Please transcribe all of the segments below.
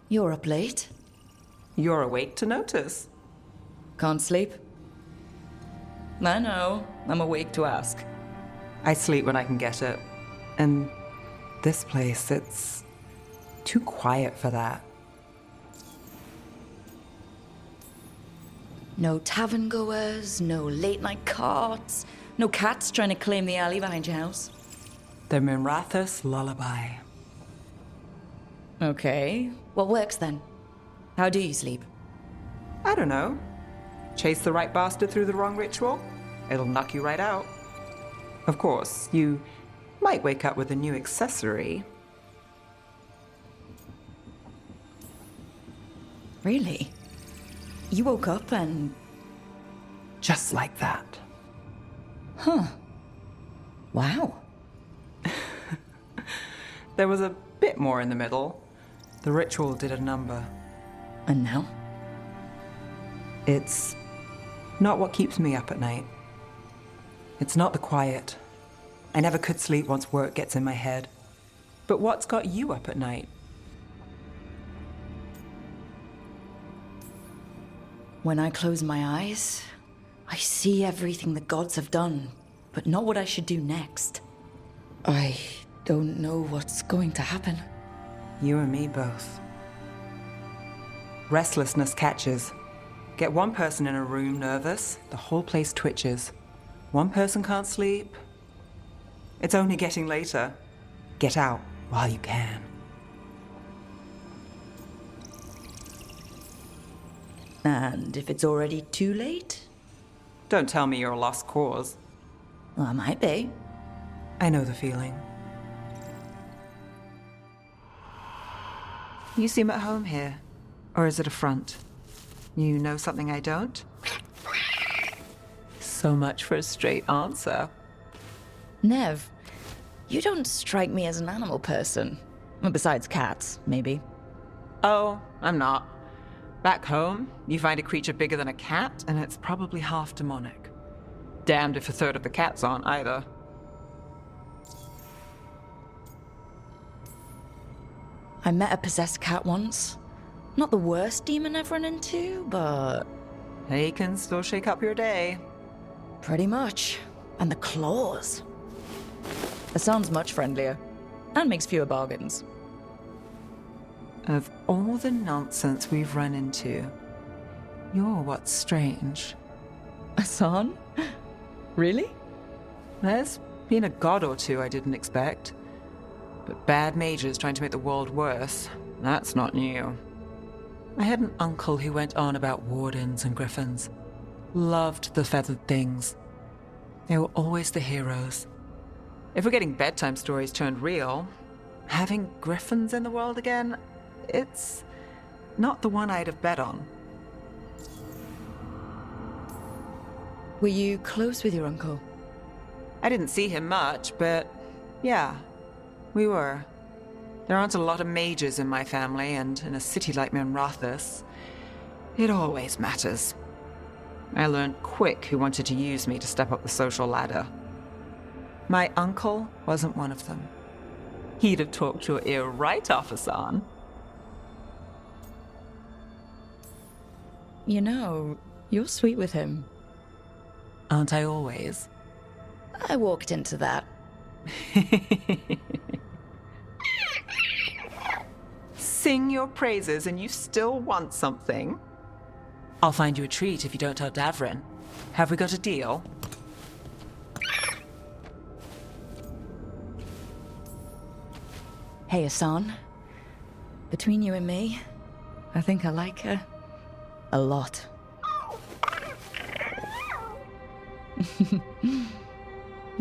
You're up late. You're awake to notice. Can't sleep? I know. I'm awake to ask. I sleep when I can get it. And this place, it's too quiet for that. No tavern goers, no late night carts, no cats trying to claim the alley behind your house. The Minrathous lullaby. Okay, what works then? How do you sleep? I don't know. Chase the right bastard through the wrong ritual? It'll knock you right out. Of course, you might wake up with a new accessory. Really? You woke up and... Just like that. Huh. Wow. There was a bit more in the middle. The ritual did a number. And now? It's not what keeps me up at night. It's not the quiet. I never could sleep once work gets in my head. But what's got you up at night? When I close my eyes, I see everything the gods have done, but not what I should do next. I don't know what's going to happen. You and me both. Restlessness catches. Get one person in a room nervous, the whole place twitches. One person can't sleep. It's only getting later. Get out while you can. And if it's already too late? Don't tell me you're a lost cause. Well, I might be. I know the feeling. You seem at home here. Or is it a front? You know something I don't? So much for a straight answer. Neve, you don't strike me as an animal person. Well, besides cats, maybe. Oh, I'm not. Back home, you find a creature bigger than a cat, and it's probably half demonic. Damned if a third of the cats aren't either. I met a possessed cat once. Not the worst demon I've run into, but... They can still shake up your day. Pretty much. And the claws. It sounds much friendlier. And makes fewer bargains. Of all the nonsense we've run into, you're what's strange. Asan? Really? There's been a god or two I didn't expect. But bad mages trying to make the world worse, that's not new. I had an uncle who went on about wardens and griffins. Loved the feathered things. They were always the heroes. If we're getting bedtime stories turned real, having griffins in the world again, it's not the one I'd have bet on. Were you close with your uncle? I didn't see him much, but yeah, we were. There aren't a lot of mages in my family, and in a city like Minrathous, it always matters. I learned quick who wanted to use me to step up the social ladder. My uncle wasn't one of them. He'd have talked your ear right off, Asan. You know, you're sweet with him. Aren't I always? I walked into that. Sing your praises and you still want something? I'll find you a treat if you don't tell Davrin. Have we got a deal? Hey, Asan. Between you and me, I think I like her. A lot.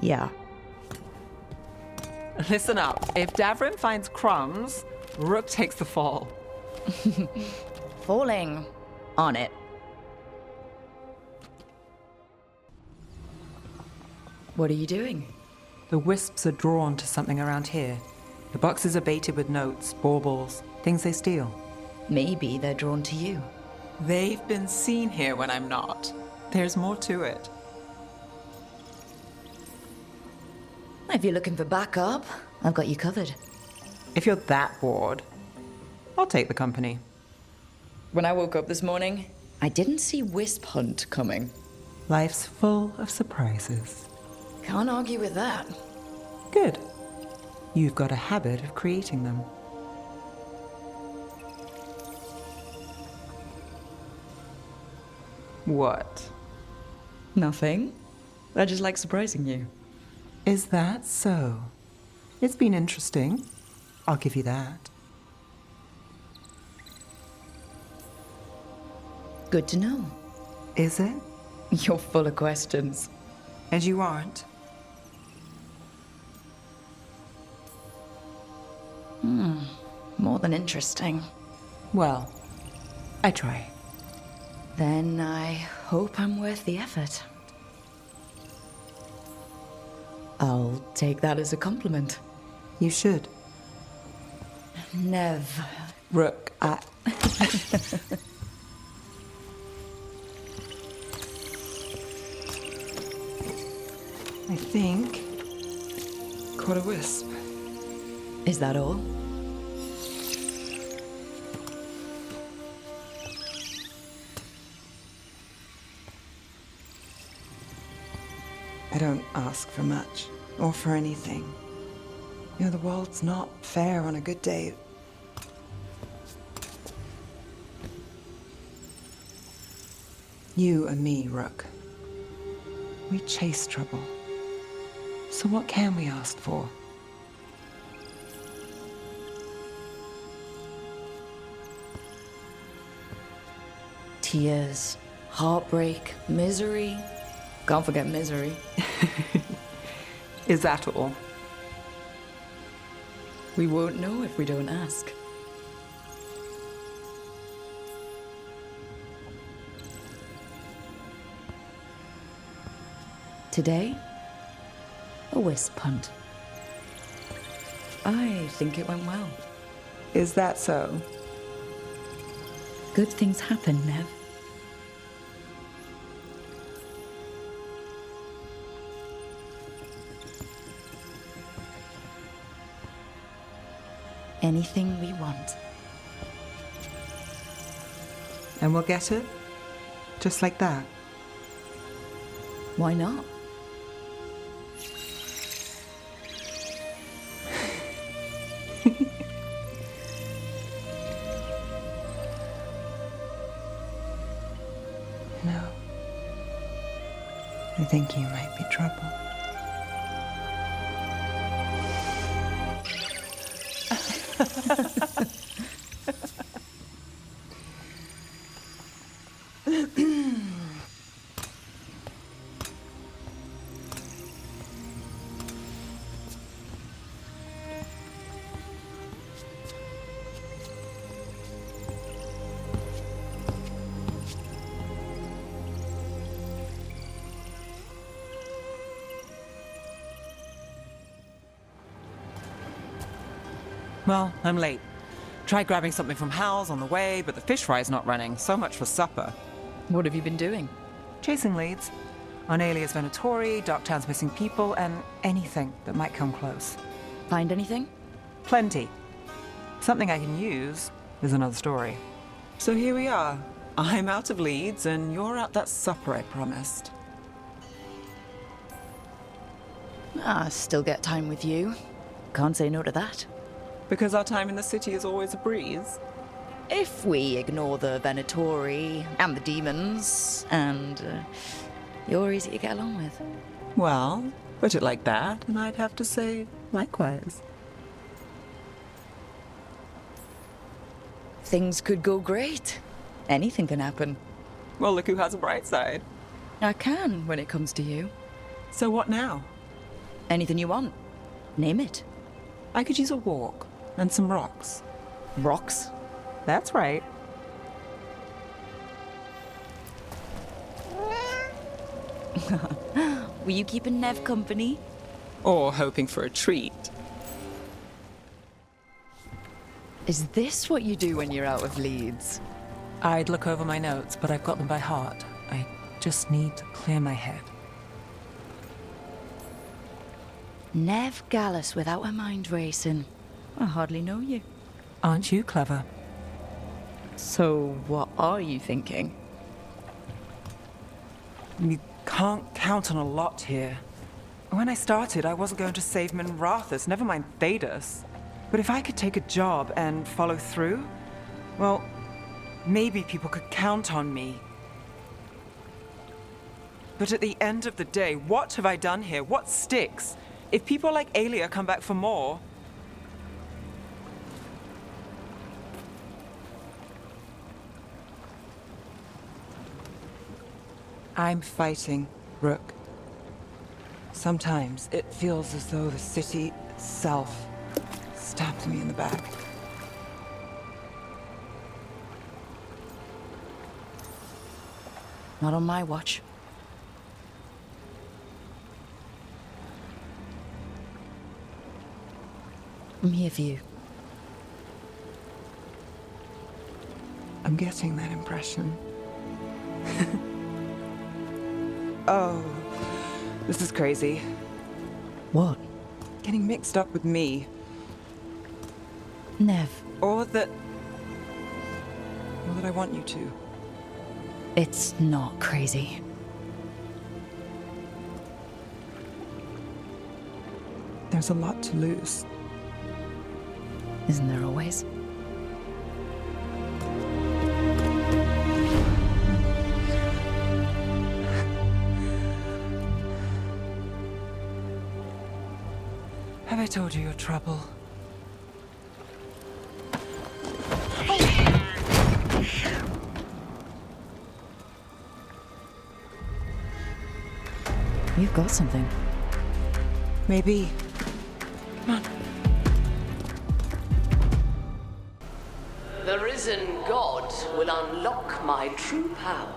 Yeah. Listen up. If Davrin finds crumbs, Rook takes the fall. Falling on it. What are you doing? The wisps are drawn to something around here. The boxes are baited with notes, baubles, things they steal. Maybe they're drawn to you. They've been seen here when I'm not. There's more to it. If you're looking for backup, I've got you covered. If you're that bored, I'll take the company. When I woke up this morning, I didn't see Wisp Hunt coming. Life's full of surprises. Can't argue with that. Good. You've got a habit of creating them. What? Nothing. I just like surprising you. Is that so? It's been interesting. I'll give you that. Good to know. Is it? You're full of questions. And you aren't? More than interesting. Well, I try. Then I hope I'm worth the effort. I'll take that as a compliment. You should. Neve. Rook, I think... caught a wisp. Is that all? I don't ask for much, or for anything. You know, the world's not fair on a good day. You and me, Rook. We chase trouble. So what can we ask for? Tears, heartbreak, misery. Can't forget misery. Is that all? We won't know if we don't ask. Today, a wisp hunt. I think it went well. Is that so? Good things happen, Nev. Anything we want. And we'll get it? Just like that? Why not? No. I think you might be trouble. Well, I'm late. Tried grabbing something from Hal's on the way, but the fish fry's not running. So much for supper. What have you been doing? Chasing leads. On Alias Venatori, Darktown's missing people, and anything that might come close. Find anything? Plenty. Something I can use is another story. So here we are. I'm out of leads, and you're out that supper I promised. Still get time with you. Can't say no to that. Because our time in the city is always a breeze. If we ignore the Venatori and the demons, and you're easy to get along with. Well, put it like that, and I'd have to say likewise. Things could go great. Anything can happen. Well, look who has a bright side. I can when it comes to you. So what now? Anything you want. Name it. I could use a walk and some rocks. Rocks? That's right. Were you keeping Nev company? Or hoping for a treat. Is this what you do when you're out of Leeds? I'd look over my notes, but I've got them by heart. I just need to clear my head. Nev Gallus without her mind racing. I hardly know you. Aren't you clever? So, what are you thinking? You can't count on a lot here. When I started, I wasn't going to save Minrathus, never mind Thedas. But if I could take a job and follow through, well, maybe people could count on me. But at the end of the day, what have I done here? What sticks? If people like Aelia come back for more... I'm fighting, Rook. Sometimes it feels as though the city itself stabbed me in the back. Not on my watch. I'm here for you. I'm getting that impression. Oh, this is crazy. What? Getting mixed up with me. Nev, Or that I want you to. it's not crazy. There's a lot to lose. Isn't there always? Have I told you your trouble? You've got something. Maybe. Come on. The risen god will unlock my true power.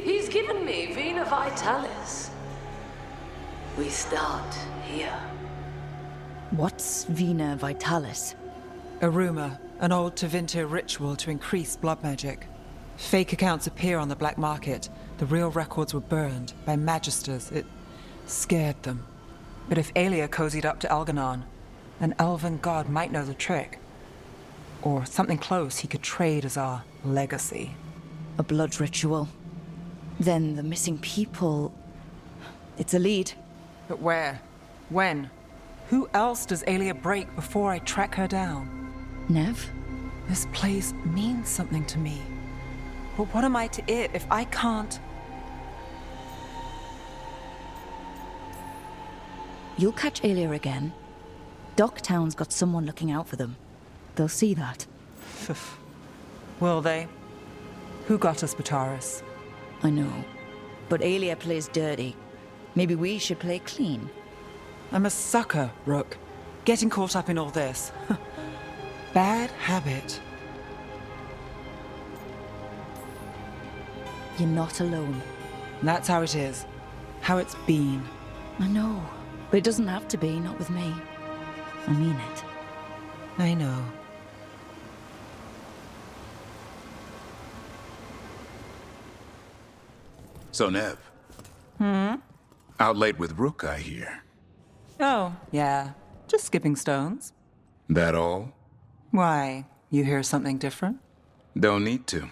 He's given me Vena Vitalis. We start here. What's Vena Vitalis? A rumor, an old Tevinter ritual to increase blood magic. Fake accounts appear on the black market. The real records were burned by magisters. It scared them. But if Aelia cozied up to Algernon, an elven god might know the trick. Or something close he could trade as our legacy. A blood ritual. Then the missing people... It's a lead. But where? When? Who else does Aelia break before I track her down? Nev? This place means something to me. But what am I to it if I can't... You'll catch Aelia again. Docktown's got someone looking out for them. They'll see that. Will they? Who got us Bataris? I know. But Aelia plays dirty. Maybe we should play clean. I'm a sucker, Rook. Getting caught up in all this. Bad habit. You're not alone. That's how it is. How it's been. I know. But it doesn't have to be, not with me. I mean it. I know. So, Nev. Out late with Rook, I hear. Oh, yeah. Just skipping stones. That all? Why? You hear something different? Don't need to.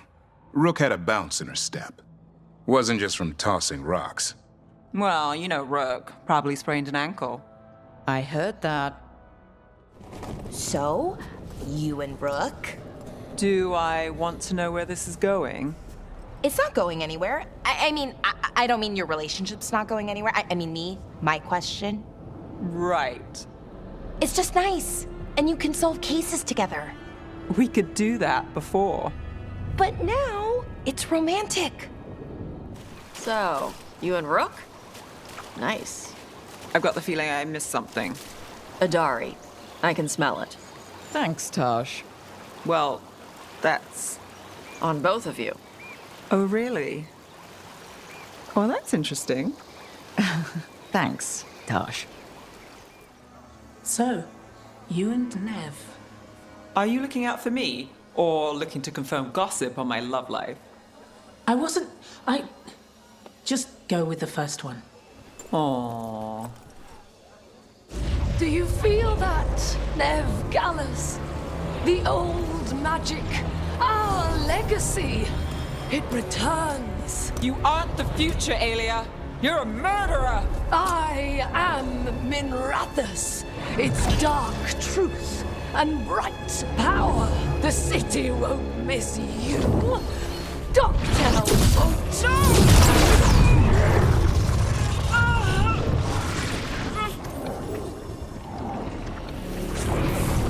Rook had a bounce in her step. Wasn't just from tossing rocks. Well, you know Rook. Probably sprained an ankle. I heard that. So, you and Rook? Do I want to know where this is going? It's not going anywhere. I don't mean your relationship's not going anywhere. I mean me, my question. Right. It's just nice, and you can solve cases together. We could do that before. But now, it's romantic. So, you and Rook? Nice. I've got the feeling I missed something. Adari. I can smell it. Thanks, Tosh. Well, that's... On both of you. Oh, really? Well, that's interesting. Thanks, Tosh. So, you and Nev. Are you looking out for me? Or looking to confirm gossip on my love life? Just go with the first one. Aww. Do you feel that, Nev Gallus? The old magic Our legacy, it returns. You aren't the future, Aelia. You're a murderer! I am Minrathus. Its dark truth and bright power. The city won't miss you. Dogtown won't too.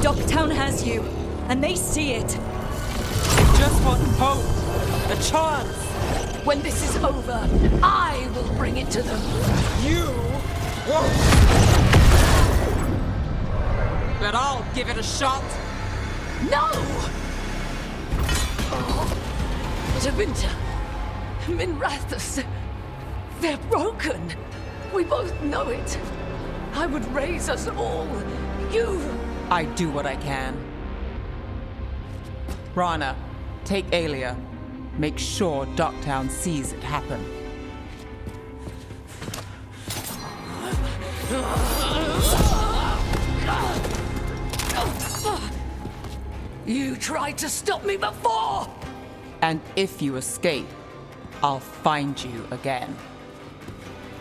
Dogtown has you, and they see it. Just want hope. A chance. When this is over, I will bring it to them. You won't. But I'll give it a shot. No! Oh, Davinta, Minrathus, they're broken. We both know it. I would raise us all. You. I do what I can. Rana, take Aelia. Make sure Dogtown sees it happen. You tried to stop me before! And if you escape, I'll find you again.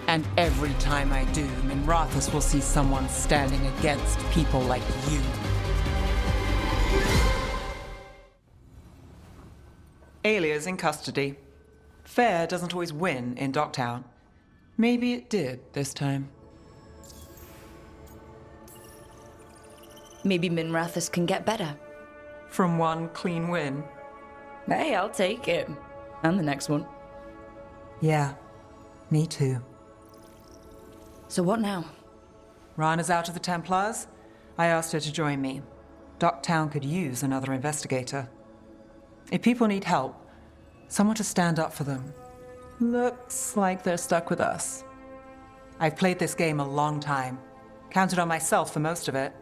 And every time I do, Minrathus will see someone standing against people like you. Aelia's in custody. Fair doesn't always win in Dogtown. Maybe it did this time. Maybe Minrathus can get better. From one clean win. Hey, I'll take it. And the next one. Yeah, me too. So what now? Rana's out of the Templars. I asked her to join me. Dogtown could use another investigator. If people need help, someone to stand up for them. Looks like they're stuck with us. I've played this game a long time. Counted on myself for most of it.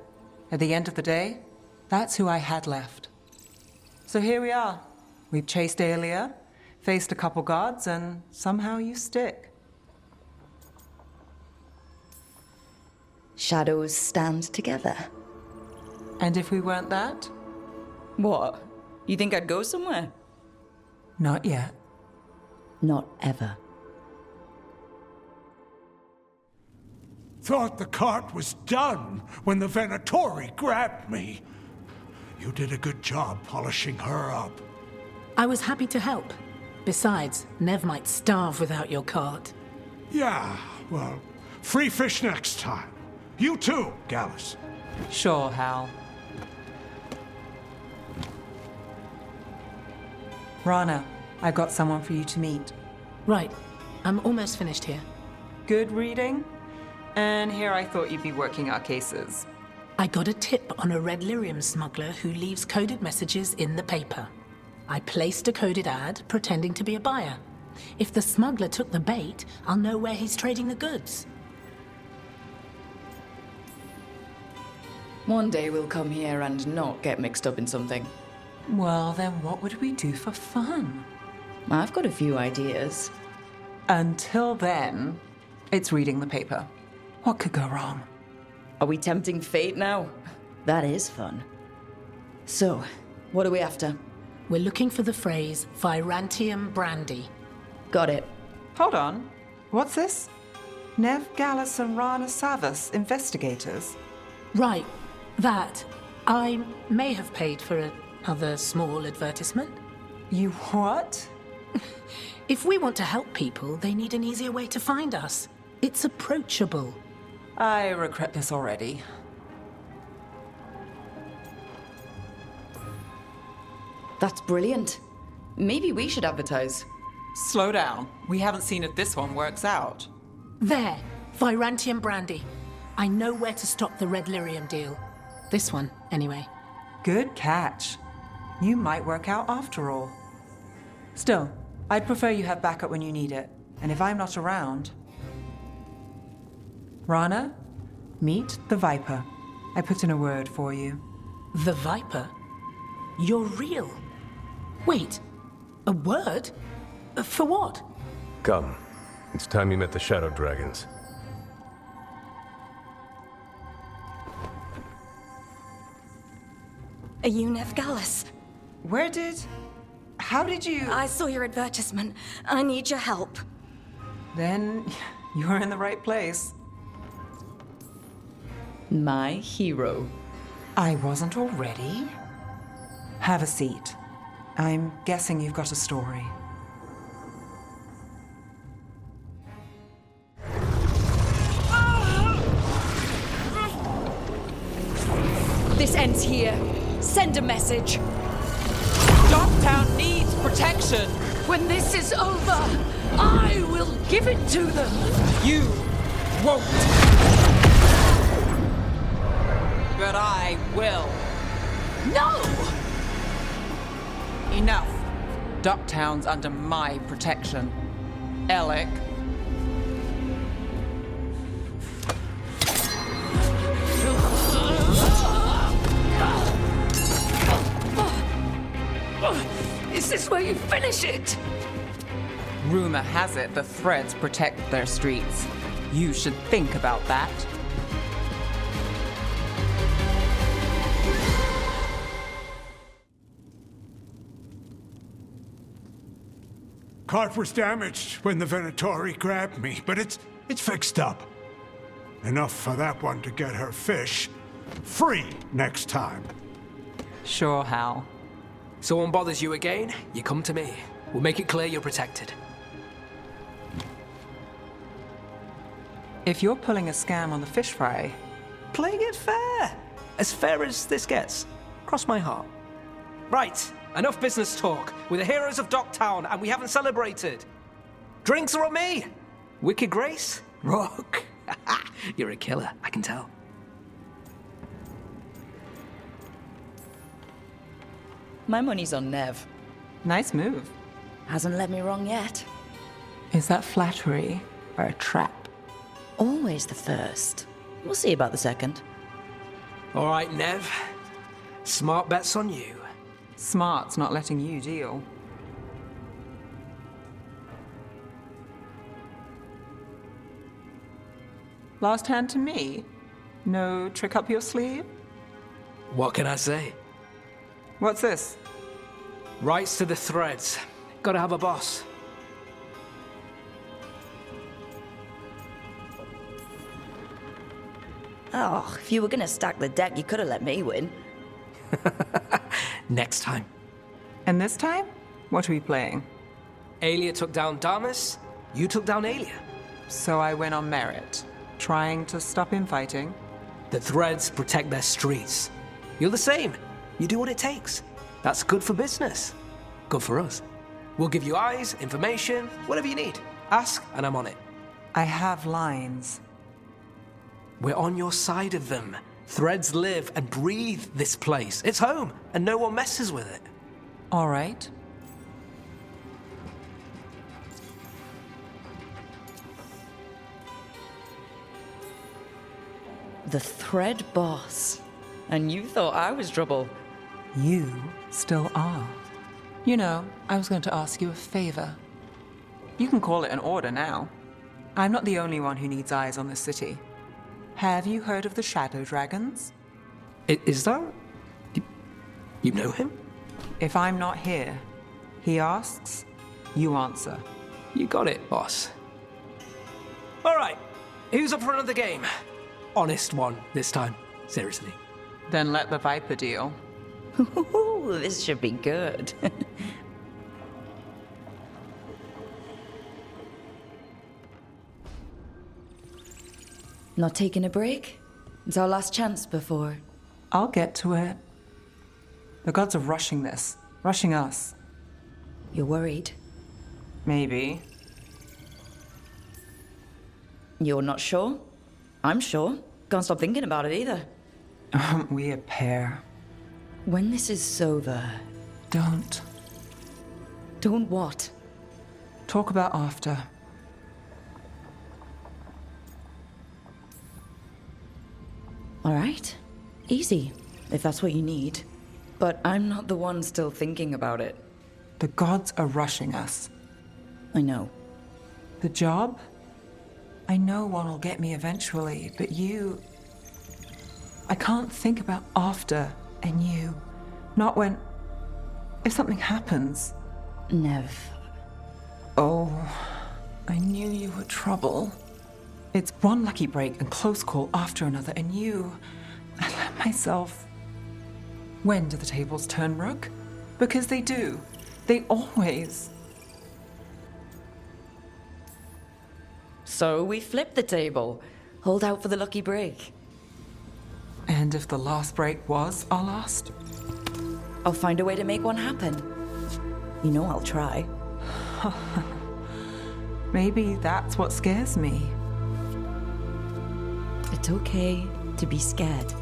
At the end of the day, that's who I had left. So here we are. We've chased Aelia, faced a couple guards, and somehow you stick. Shadows stand together. And if we weren't that? What? You think I'd go somewhere? Not yet. Not ever. Thought the cart was done when the Venatori grabbed me. You did a good job polishing her up. I was happy to help. Besides, Neve might starve without your cart. Yeah, well, free fish next time. You too, Gallus. Sure, Hal. Rana, I've got someone for you to meet. Right. I'm almost finished here. Good reading? And here I thought you'd be working our cases. I got a tip on a red lyrium smuggler who leaves coded messages in the paper. I placed a coded ad pretending to be a buyer. If the smuggler took the bait, I'll know where he's trading the goods. One day we'll come here and not get mixed up in something. Well, then what would we do for fun? I've got a few ideas. Until then, it's reading the paper. What could go wrong? Are we tempting fate now? That is fun. So, what are we after? We're looking for the phrase Virantium brandy. Got it. Hold on. What's this? Neve, Gallus, and Rana Savas, investigators. Right. That. I may have paid for another small advertisement. You what? If we want to help people, they need an easier way to find us. It's approachable. I regret this already. That's brilliant. Maybe we should advertise. Slow down. We haven't seen if this one works out. There. Virantium brandy. I know where to stop the red lyrium deal. This one, anyway. Good catch. You might work out after all. Still, I'd prefer you have backup when you need it. And if I'm not around... Rana, meet the Viper. I put in a word for you. The Viper? You're real. Wait, a word? For what? Come. It's time you met the Shadow Dragons. Are you Neve Gallus? How did you... I saw your advertisement. I need your help. Then you're in the right place. My hero. I wasn't already. Have a seat. I'm guessing you've got a story. This ends here. Send a message. Dogtown needs protection! When this is over, I will give it to them. You won't! But I will. No! Enough. Ducktown's under my protection. Alec. Is this where you finish it? Rumor has it the Threads protect their streets. You should think about that. Cart was damaged when the Venatori grabbed me, but it's fixed up. Enough for that one to get her fish free next time. Sure, Hal. Someone bothers you again, you come to me. We'll make it clear you're protected. If you're pulling a scam on the fish fry, Playing it fair. As fair as this gets. Cross my heart. Right, enough business talk. We're the heroes of Docktown, and we haven't celebrated. Drinks are on me. Wicked Grace? Rock. You're a killer, I can tell. My money's on Neve. nice move. Hasn't led me wrong yet. Is that flattery or a trap? Always the first. We'll see about the second. All right, Neve. Smart bets on you. Smart's not letting you deal. Last hand to me? No trick up your sleeve? What can I say? What's this? Rights to the Threads. Gotta have a boss. Oh, if you were gonna stack the deck, you could have let me win. Next time. And this time? What are we playing? Alia took down Damas, you took down Alia. So I win on merit, trying to stop infighting. The Threads protect their streets. You're the same. You do what it takes. That's good for business. Good for us. We'll give you eyes, information, whatever you need. Ask, and I'm on it. I have lines. We're on your side of them. Threads live and breathe this place. It's home, and no one messes with it. All right. The Thread Boss. And you thought I was trouble. You still are. You know, I was going to ask you a favor. You can call it an order now. I'm not the only one who needs eyes on this city. Have you heard of the Shadow Dragons? Is that? You know him? If I'm not here, he asks, you answer. You got it, boss. All right, who's up for another game? Honest one this time, seriously. Then let the Viper deal. Ooh, this should be good. Not taking a break? It's our last chance before. I'll get to it. The gods are rushing this, rushing us. You're worried? Maybe. You're not sure? I'm sure. Can't stop thinking about it either. Aren't we a pair? When this is over... Don't. Don't what? Talk about after. All right. Easy, if that's what you need. But I'm not the one still thinking about it. The gods are rushing us. I know. The job? I know one will get me eventually, but you... I can't think about after and you. Not when... if something happens? Neve. Oh, I knew you were trouble. It's one lucky break and close call after another, and I let myself... When do the tables turn, Rook? Because they do. They always... So we flip the table. Hold out for the lucky break. And if the last break was our last? I'll find a way to make one happen. You know I'll try. Maybe that's what scares me. It's okay to be scared.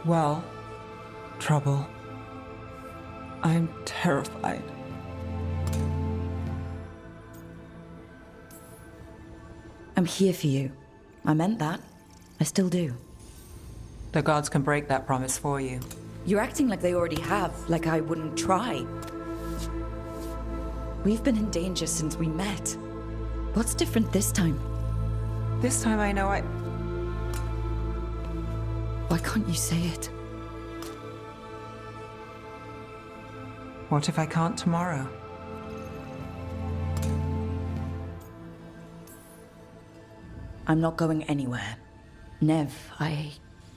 Well, trouble. I'm terrified. I'm here for you. I meant that. I still do. The gods can break that promise for you. You're acting like they already have, like I wouldn't try. We've been in danger since we met. What's different this time? This time I know Why can't you say it? What if I can't tomorrow? I'm not going anywhere. Neve,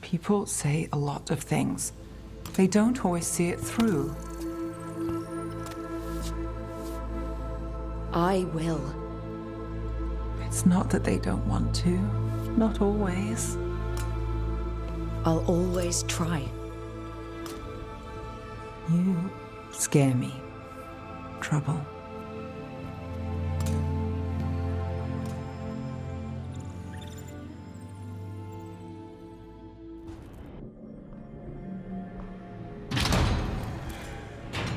People say a lot of things. They don't always see it through. I will. It's not that they don't want to. Not always. I'll always try. You scare me. Trouble.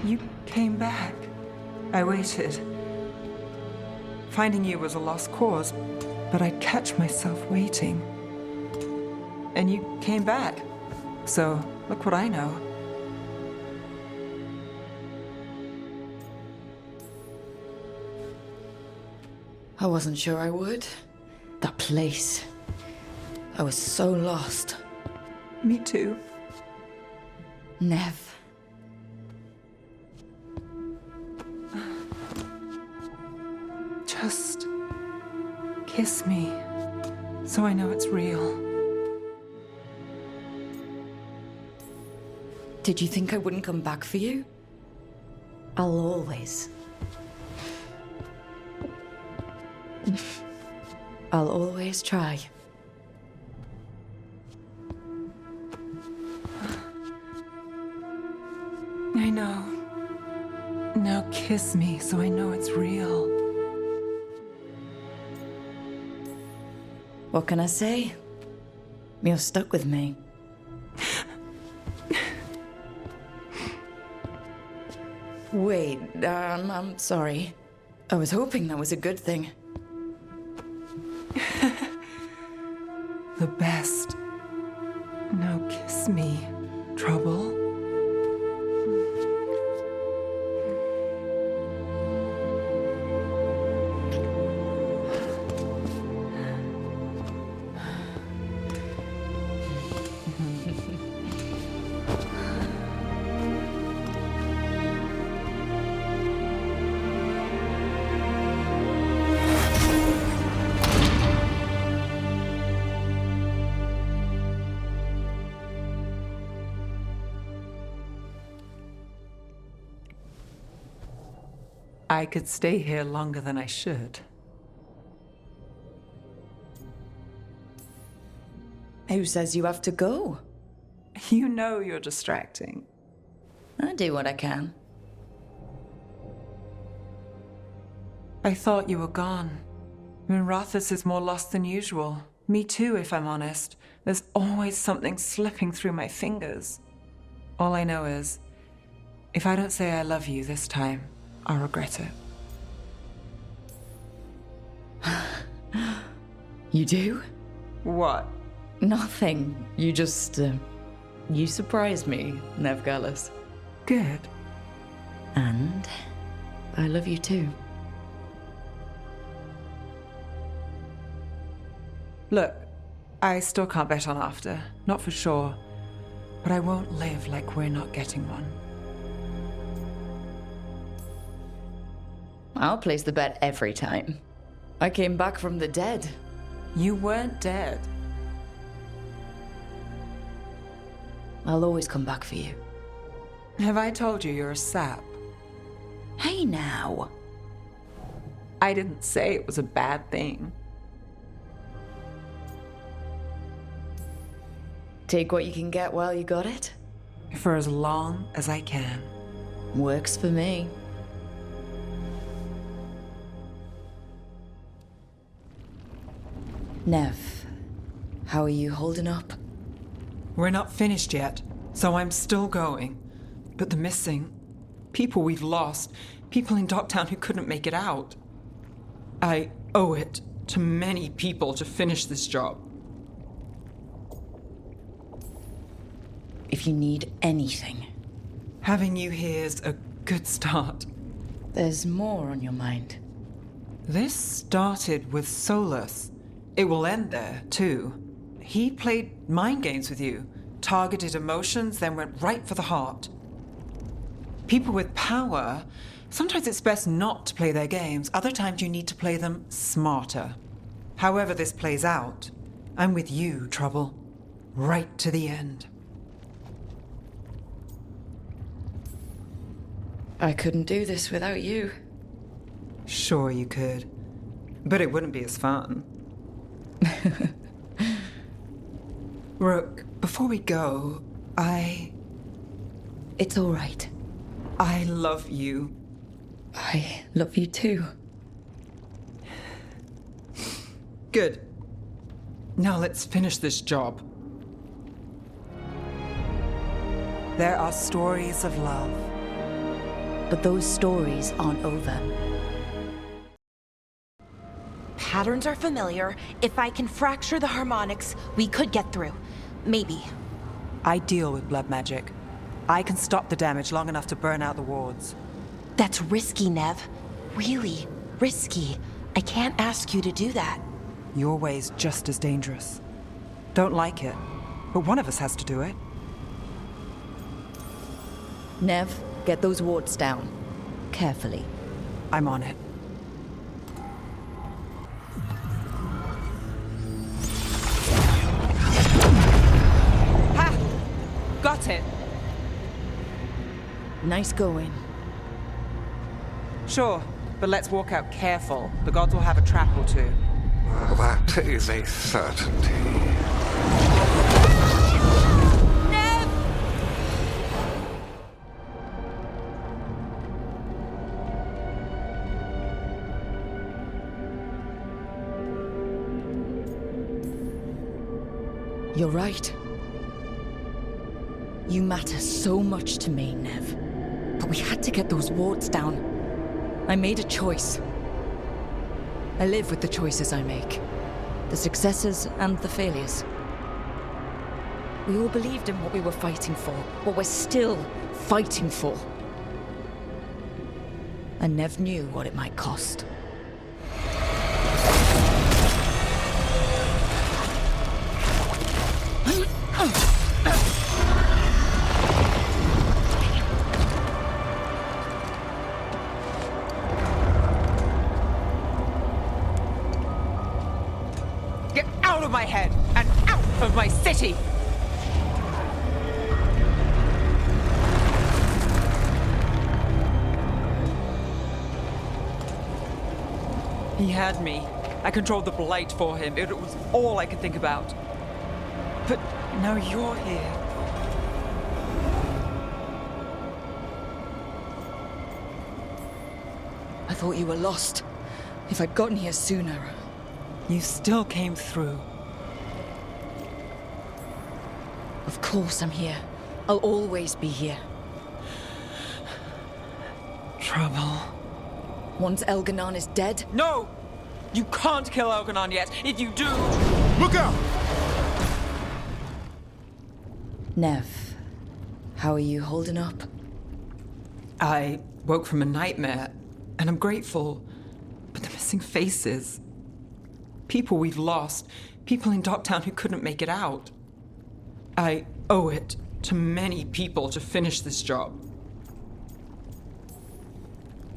You came back. I waited. Finding you was a lost cause, but I'd catch myself waiting. And you came back. So, look what I know. I wasn't sure I would. That place. I was so lost. Me too. Neve. Just kiss me, so I know it's real. Did you think I wouldn't come back for you? I'll always. I'll always try. I know. Now kiss me so I know it's real. What can I say? You're stuck with me. Wait, I'm sorry. I was hoping that was a good thing. The best. Now kiss me, trouble. I could stay here longer than I should. Who says you have to go? You know you're distracting. I do what I can. I thought you were gone. Minrathous is more lost than usual. Me too, if I'm honest. There's always something slipping through my fingers. All I know is, if I don't say I love you this time, I'll regret it. You do? What? Nothing. You just, you surprised me, Neve Gallus. Good. And I love you too. Look, I still can't bet on after. Not for sure. But I won't live like we're not getting one. I'll place the bet every time. I came back from the dead. You weren't dead. I'll always come back for you. Have I told you you're a sap? Hey now. I didn't say it was a bad thing. Take what you can get while you got it. For as long as I can. Works for me. Nev, how are you holding up? We're not finished yet, so I'm still going. But the missing, people we've lost, people in Docktown who couldn't make it out. I owe it to many people to finish this job. If you need anything. Having you here's a good start. There's more on your mind. This started with Solus. It will end there, too. He played mind games with you, targeted emotions, then went right for the heart. People with power, sometimes it's best not to play their games. Other times you need to play them smarter. However this plays out, I'm with you, Trouble. Right to the end. I couldn't do this without you. Sure you could, but it wouldn't be as fun. Rook, before we go, It's all right. I love you. I love you too. Good. Now let's finish this job. There are stories of love. But those stories aren't over. Patterns are familiar. If I can fracture the harmonics, we could get through. Maybe. I deal with blood magic. I can stop the damage long enough to burn out the wards. That's risky, Nev. Really risky. I can't ask you to do that. Your way's just as dangerous. Don't like it, but one of us has to do it. Nev, get those wards down. Carefully. I'm on it. Ha! Got it! Nice going. Sure, but let's walk out careful. The gods will have a trap or two. Well, that is a certainty. You're right. You matter so much to me, Nev. But we had to get those wards down. I made a choice. I live with the choices I make. The successes and the failures. We all believed in what we were fighting for, what we're still fighting for. And Nev knew what it might cost. Get out of my head and out of my city! He had me. I controlled the blight for him. It was all I could think about. But now you're here. I thought you were lost. If I'd gotten here sooner. You still came through. Of course I'm here. I'll always be here. Trouble. Once Elganon is dead... No! You can't kill Elganon yet. If you do... Look out! Nev, how are you holding up? I woke from a nightmare, and I'm grateful. But the missing faces... People we've lost. People in Docktown who couldn't make it out. I owe it to many people to finish this job.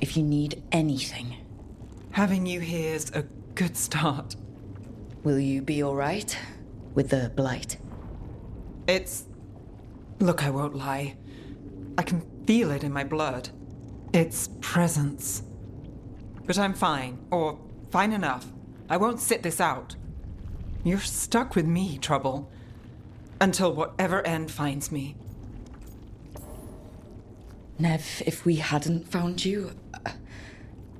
if you need anything. Having you here is a good start. Will you be alright with the blight? Look, I won't lie. I can feel it in my blood. Its presence. But I'm fine, or fine enough. I won't sit this out. You're stuck with me, Trouble. Until whatever end finds me. Nev, if we hadn't found you,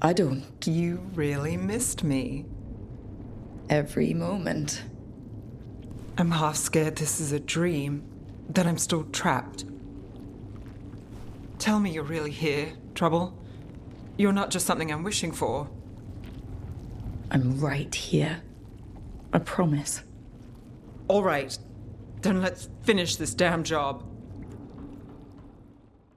I don't... You really missed me. Every moment. I'm half scared this is a dream, that I'm still trapped. Tell me you're really here, Trouble. You're not just something I'm wishing for. I'm right here. I promise. All right, then let's finish this damn job.